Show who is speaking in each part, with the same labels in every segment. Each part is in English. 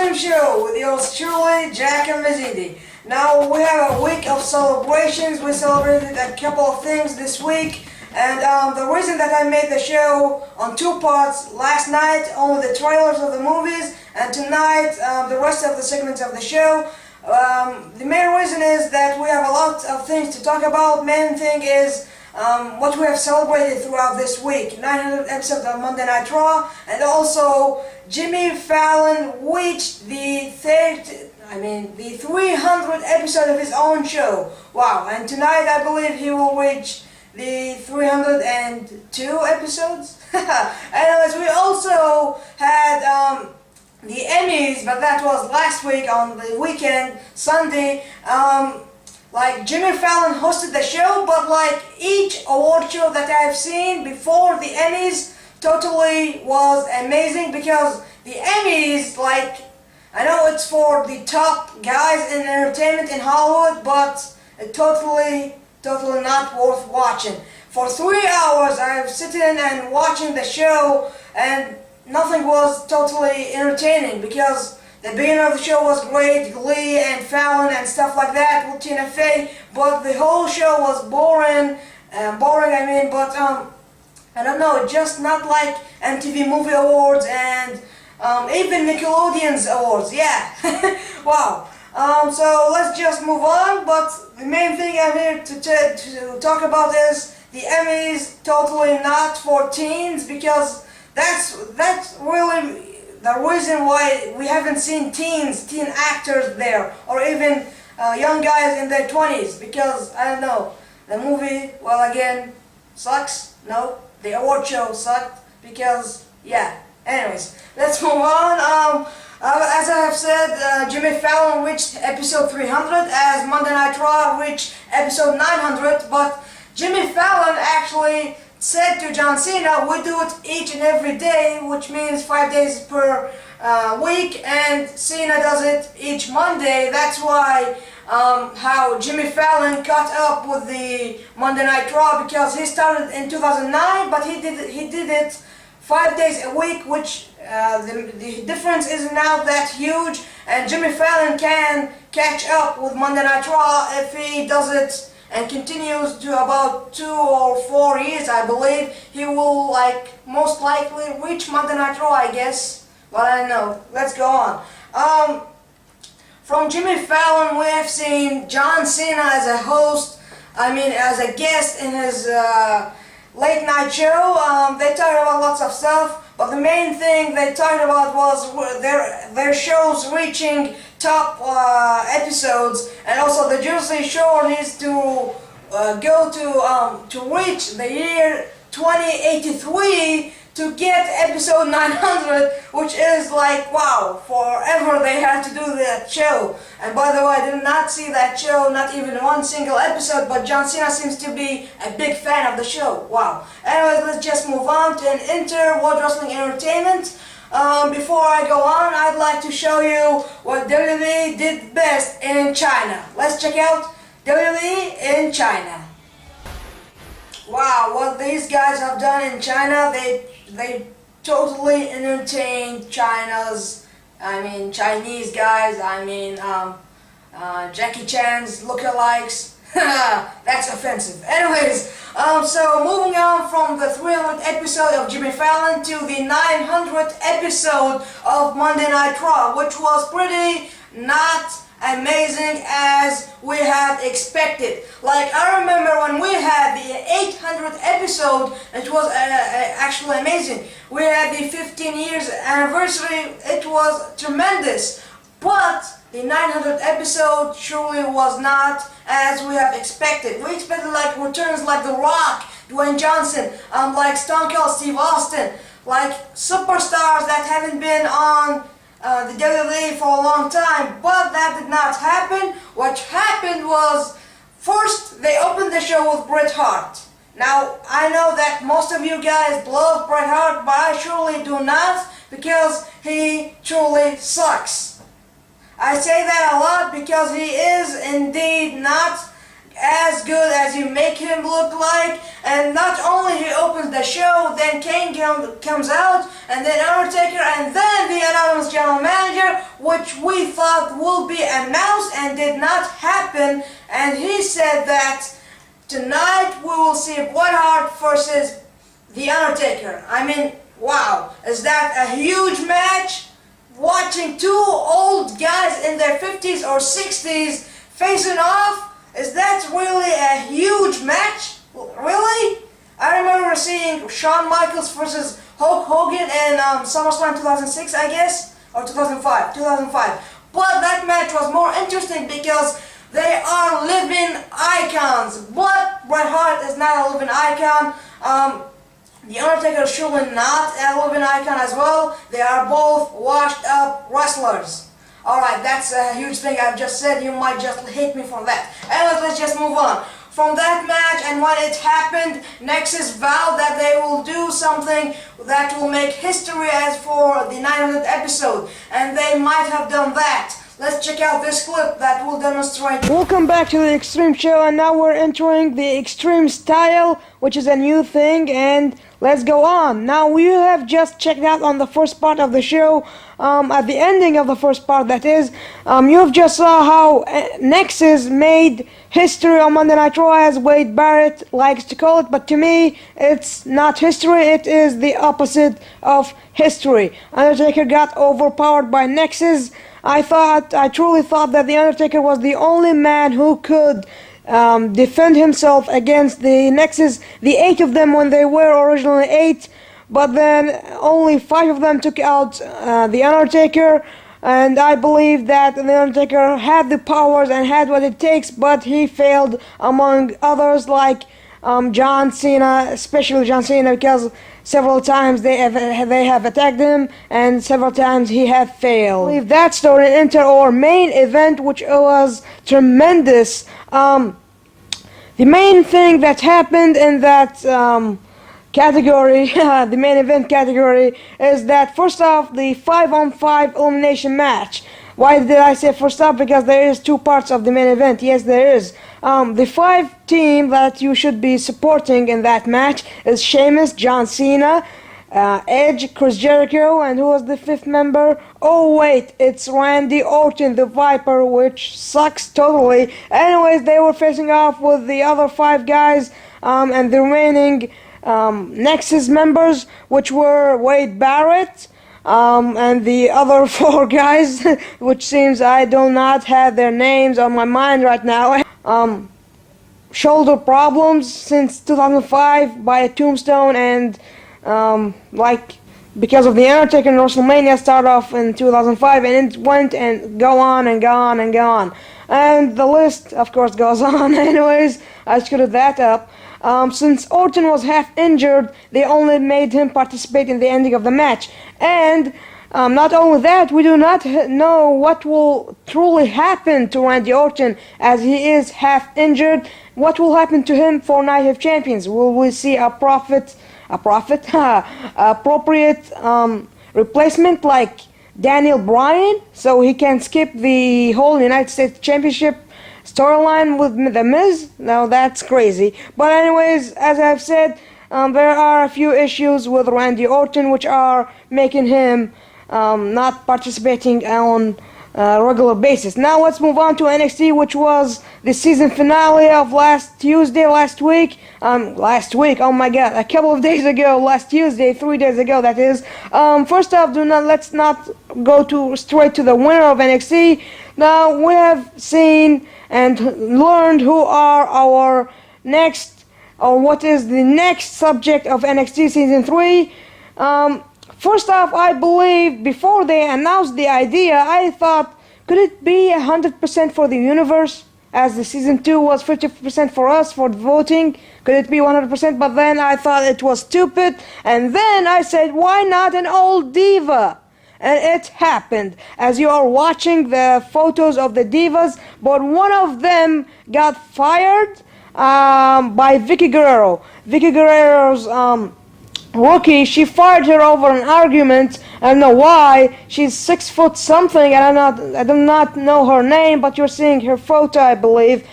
Speaker 1: Game Show with yours truly, AL-Mazeedi. Now we have a week of celebrations. We celebrated a couple of things this week, and the reason that I made the show on two parts, last night only the trailers of the movies, and tonight the rest of the segments of the show. The main reason is that we have a lot of things to talk about. Main thing is what we have celebrated throughout this week. 900 episodes of Monday Night Raw, and also Jimmy Fallon reached the 300 episode of his own show. Wow! And tonight I believe he will reach the 302 episodes. Anyways, we also had the Emmys, but that was last week on the weekend, Sunday. Like Jimmy Fallon hosted the show, but like each award show that I've seen before the Emmys totally was amazing, because the Emmys, like, I know it's for the top guys in entertainment in Hollywood, but totally not worth watching. For 3 hours I've sitting and watching the show, and nothing was totally entertaining, because the beginning of the show was great, Glee and Fallon and stuff like that with Tina Fey, but the whole show was boring, but I don't know, just not like MTV Movie Awards and even Nickelodeon's awards, yeah. Wow. So let's just move on, but the main thing I'm here to talk about is the Emmys totally not for teens, because that's really the reason why we haven't seen teen actors there, or even young guys in their 20s, because, I don't know, the movie, well, again, sucks. No, the award show sucked, because, yeah. Anyways, let's move on. As I have said, Jimmy Fallon reached episode 300, as Monday Night Raw reached episode 900, but Jimmy Fallon actually said to John Cena, we do it each and every day, which means 5 days per week, and Cena does it each Monday. That's why how Jimmy Fallon caught up with the Monday Night Raw, because he started in 2009, but he did it 5 days a week, which the difference is now that huge, and Jimmy Fallon can catch up with Monday Night Raw if he does it and continues to about 2 or 4 years. I believe he will, like, most likely reach Monday Night Raw, I guess, but I don't know. Let's go on. From Jimmy Fallon, we have seen John Cena as a host, as a guest in his late night show. They talked about lots of stuff, but the main thing they talked about was their shows reaching top episodes, and also the Jersey Shore needs to go to reach the year 2083 to get episode 900, which is like, wow, forever they had to do that show. And by the way, I did not see that show, not even one single episode, but John Cena seems to be a big fan of the show. Wow. Anyways, let's just move on to an World Wrestling Entertainment. Before I go on, I'd like to show you what WWE did best in China. Let's check out WWE in China. Wow, what these guys have done in China, they totally entertained Chinese guys, Jackie Chan's lookalikes. That's offensive. Anyways, so moving on from the 300th episode of Jimmy Fallon to the 900th episode of Monday Night Raw, which was pretty not amazing as we had expected. Like, I remember when we had the 800th episode, it was actually amazing. We had the 15 years anniversary, it was tremendous. But the 900th episode surely was not as we have expected. We expected like returns like The Rock, Dwayne Johnson, like Stone Cold Steve Austin, like superstars that haven't been on the WWE for a long time, but that did not happen. What happened was, first they opened the show with Bret Hart. Now, I know that most of you guys love Bret Hart, but I surely do not, because he truly sucks. I say that a lot because he is indeed not as good as you make him look like, and not only he opens the show, then then Kane comes out, and then Undertaker, and then the anonymous general manager, which we thought will be announced and did not happen. And he said that tonight we will see Bret Hart versus the Undertaker. I mean, wow, is that a huge match? Watching two old guys in their 50s or 60s facing off, is that really a huge match? Really? I remember seeing Shawn Michaels versus Hulk Hogan in SummerSlam 2006, I guess, or 2005. But that match was more interesting because they are living icons. But Bret Hart is not a living icon. The Undertaker is surely not a living icon as well. They are both washed up wrestlers. Alright, that's a huge thing I've just said. You might just hate me for that. Anyways, let's just move on. From that match, and when it happened, Nexus vowed that they will do something that will make history as for the 900th episode. And they might have done that. Let's check out this clip that will demonstrate. Welcome back to the Extreme Show, and now we're entering the Extreme Style, which is a new thing, and let's go on. Now, we have just checked out on the first part of the show, at the ending of the first part, that is, you've just saw how Nexus made history on Monday Night Raw, as Wade Barrett likes to call it, but to me, it's not history, it is the opposite of history. Undertaker got overpowered by Nexus. I truly thought that The Undertaker was the only man who could defend himself against the Nexus, the 8 of them when they were originally 8, but then only 5 of them took out The Undertaker, and I believe that The Undertaker had the powers and had what it takes, but he failed among others like John Cena, especially John Cena, because several times they have attacked him, and several times he have failed. Leave that story into our main event, which was tremendous. The main thing that happened in that category, the main event category, is that first off, the 5-on-5 elimination match. Why did I say first off? Because there is 2 parts of the main event. Yes, there is. The 5 team that you should be supporting in that match is Sheamus, John Cena, Edge, Chris Jericho, and who was the 5th member? Oh wait, it's Randy Orton, the Viper, which sucks totally. Anyways, they were facing off with the other 5 guys, and the remaining Nexus members, which were Wade Barrett, and the other 4 guys, which seems I do not have their names on my mind right now. Shoulder problems since 2005 by a tombstone, and because of the Undertaker and WrestleMania started off in 2005, and it went and go on and go on and go on. And the list, of course, goes on. Anyways, I screwed that up. Since Orton was half injured, they only made him participate in the ending of the match. And not only that, we do not know what will truly happen to Randy Orton, as he is half injured. What will happen to him for Night of Champions? Will we see appropriate replacement like Daniel Bryan, so he can skip the whole United States Championship storyline with The Miz? Now that's crazy. But anyways, as I've said, there are a few issues with Randy Orton which are making him not participating on a regular basis. Now let's move on to NXT, which was the season finale of last week, oh my god, a couple of days ago, last Tuesday, 3 days ago that is. First off, let's not go straight to the winner of NXT. Now we have seen and learned who are our next, or what is the next subject of NXT season 3. First off, I believe before they announced the idea, I thought, could it be 100% for the universe, as the season 2 was 50% for us for voting? Could it be 100%? But then I thought it was stupid, and then I said, why not an old diva? And it happened. As you are watching the photos of the divas, but one of them got fired by Vicky Guerrero. Vicky Guerrero's rookie, she fired her over an argument. I don't know why. She's 6 foot something, and I do not know her name, but you're seeing her photo, I believe.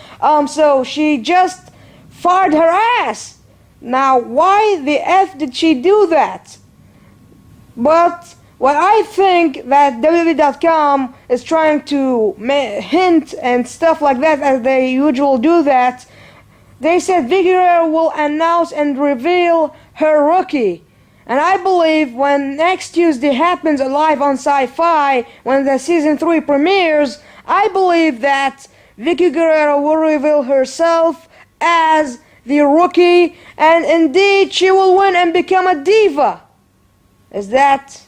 Speaker 1: So she just fired her ass. Now, why the F did she do that? But what I think that WWE.com is trying to hint and stuff like that, as they usually do that, they said Vicky Guerrero will announce and reveal her rookie. And I believe when next Tuesday happens live on Sci-Fi, when the season 3 premieres, I believe that Vicky Guerrero will reveal herself as the rookie, and indeed she will win and become a diva. Is that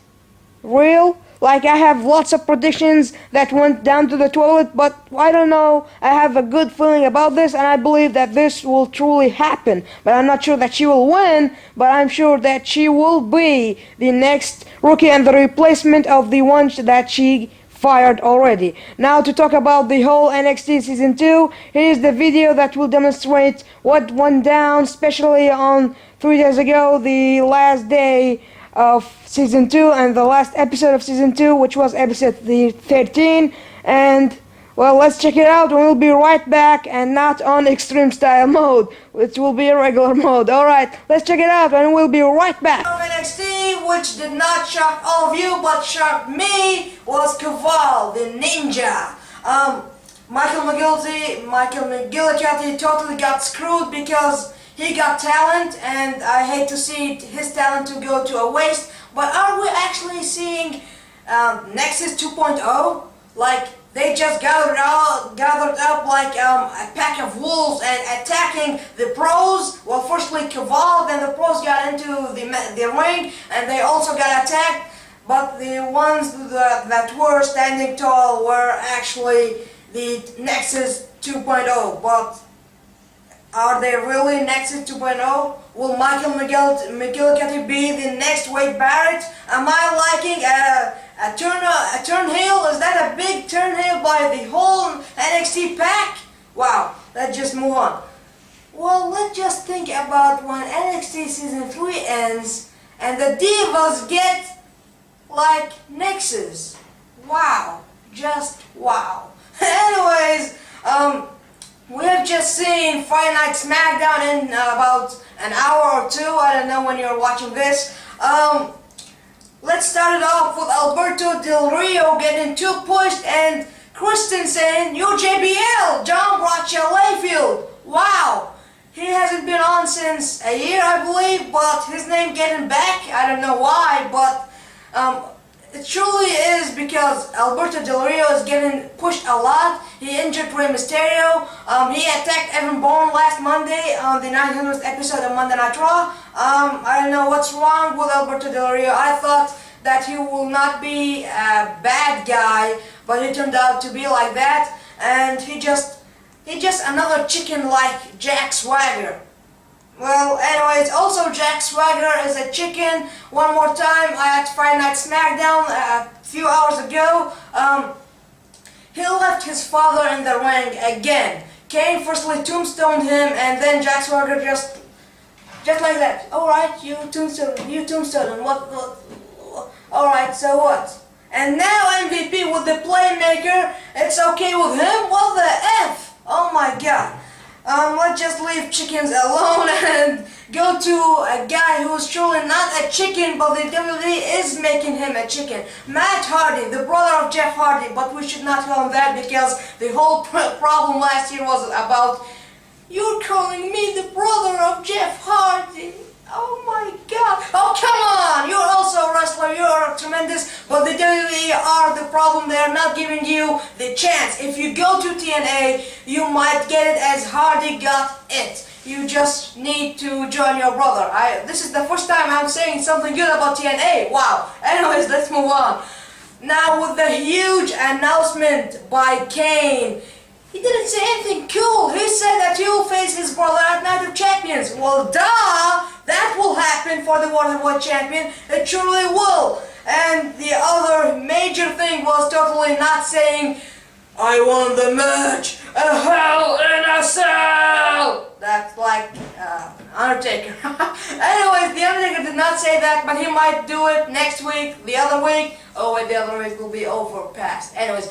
Speaker 1: real? Like, I have lots of predictions that went down to the toilet, but I don't know. I have a good feeling about this, and I believe that this will truly happen. But I'm not sure that she will win, but I'm sure that she will be the next rookie and the replacement of the one that she fired already. Now, to talk about the whole NXT Season 2, here is the video that will demonstrate what went down, especially on 3 days ago, the last day of Season 2 and the last episode of Season 2, which was episode 13. And, well, let's check it out, and we'll be right back, and not on Extreme Style mode, which will be a regular mode. Alright, let's check it out, and we'll be right back.
Speaker 2: NXT, which did not shock all of you, but shocked me, was Kaval, the ninja. Michael McGillicuddy totally got screwed because he got talent, and I hate to see his talent to go to a waste. But are we actually seeing Nexus 2.0? Like, they just gathered up like a pack of wolves and attacking the pros. Well, firstly Kaval, then the pros got into the ring, and they also got attacked. But the ones that were standing tall were actually the Nexus 2.0. But are they really Nexus 2.0? Will Michael McGillicuddy be the next Wade Barrett? Am I liking a turn heel? Is that a big turn heel by the whole NXT pack? Wow, let's just move on. Well, let's just think about when NXT Season 3 ends and the Divas get like Nexus. Wow, just wow. Anyways, we have just seen Friday Night SmackDown in about an hour or two. I don't know when you're watching this. Let's start it off with Alberto Del Rio getting too pushed and Kristen saying, "You JBL, John Bradshaw Layfield." Wow, he hasn't been on since a year, I believe, but his name getting back. I don't know why, but it truly is because Alberto Del Rio is getting pushed a lot. He injured Rey Mysterio. He attacked Evan Bourne last Monday on the 900th episode of Monday Night Raw. I don't know what's wrong with Alberto Del Rio. I thought that he will not be a bad guy, but he turned out to be like that. And he just another chicken like Jack Swagger. Well, anyways, also Jack Swagger is a chicken. One more time, at Friday Night SmackDown a few hours ago, he left his father in the ring again. Kane firstly tombstoned him, and then Jack Swagger just like that. Alright, you tombstoned him, what, alright, so what? And now MVP with the playmaker, it's okay with him? What the F? Oh my god. Let's just leave chickens alone and go to a guy who's truly not a chicken, but the WWE is making him a chicken. Matt Hardy, the brother of Jeff Hardy, but we should not call him that because the whole problem last year was about, "You're calling me the brother of Jeff Hardy." Oh my god. Oh, come on. You're also a wrestler. You're tremendous. But the WWE are the problem. They're not giving you the chance. If you go to TNA, you might get it as Hardy got it. You just need to join your brother. This is the first time I'm saying something good about TNA. Wow. Anyways, let's move on. Now with the huge announcement by Kane. He didn't say anything cool. He said that he will face his brother at Night of Champions. Well, duh! That will happen for the World Heavyweight Champion. It truly will. And the other major thing was totally not saying, "I won the match, a Hell in a Cell." That's like Undertaker. Anyways, the Undertaker did not say that, but he might do it next week, the other week. Oh wait, the other week will be over past. Anyways,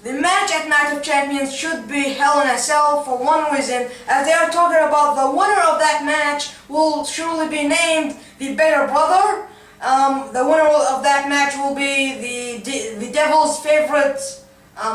Speaker 2: the match at Night of Champions should be Hell in a Cell for one reason, as they are talking about the winner of that match will surely be named the better brother. The winner of that match will be the Devil's favorite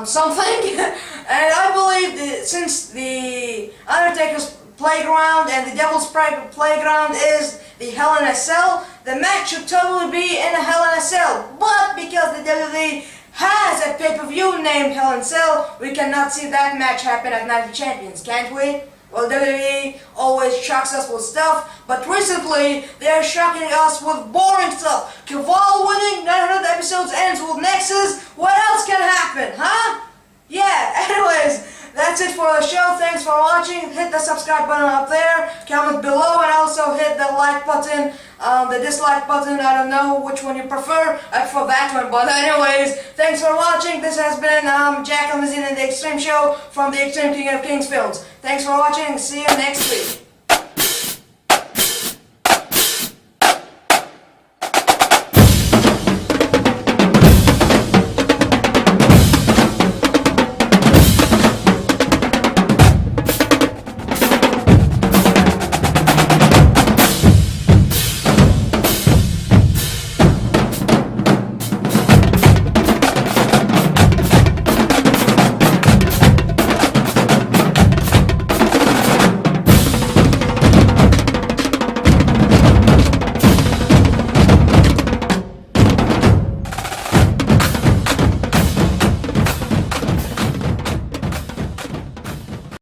Speaker 2: something. And I believe that since the Undertaker's playground and the Devil's playground is the Hell in a Cell, the match should totally be in a Hell in a Cell. But because the WWE has a pay-per-view named Hell in a Cell, we cannot see that match happen at Night of Champions, can't we? Well, WWE always shocks us with stuff, but recently they are shocking us with boring stuff. Caval winning 900 episodes ends with Nexus. What else can happen, huh? Yeah, anyways, that's it for the show. Thanks for watching. Hit the subscribe button up there, comment below, and also hit the like button, the dislike button. I don't know which one you prefer. I prefer that one, but anyways, thanks for watching. This has been Jack AL-Mazeedi and the Extreme Show from the Extreme King of Kings films. Thanks for watching, and see you next week.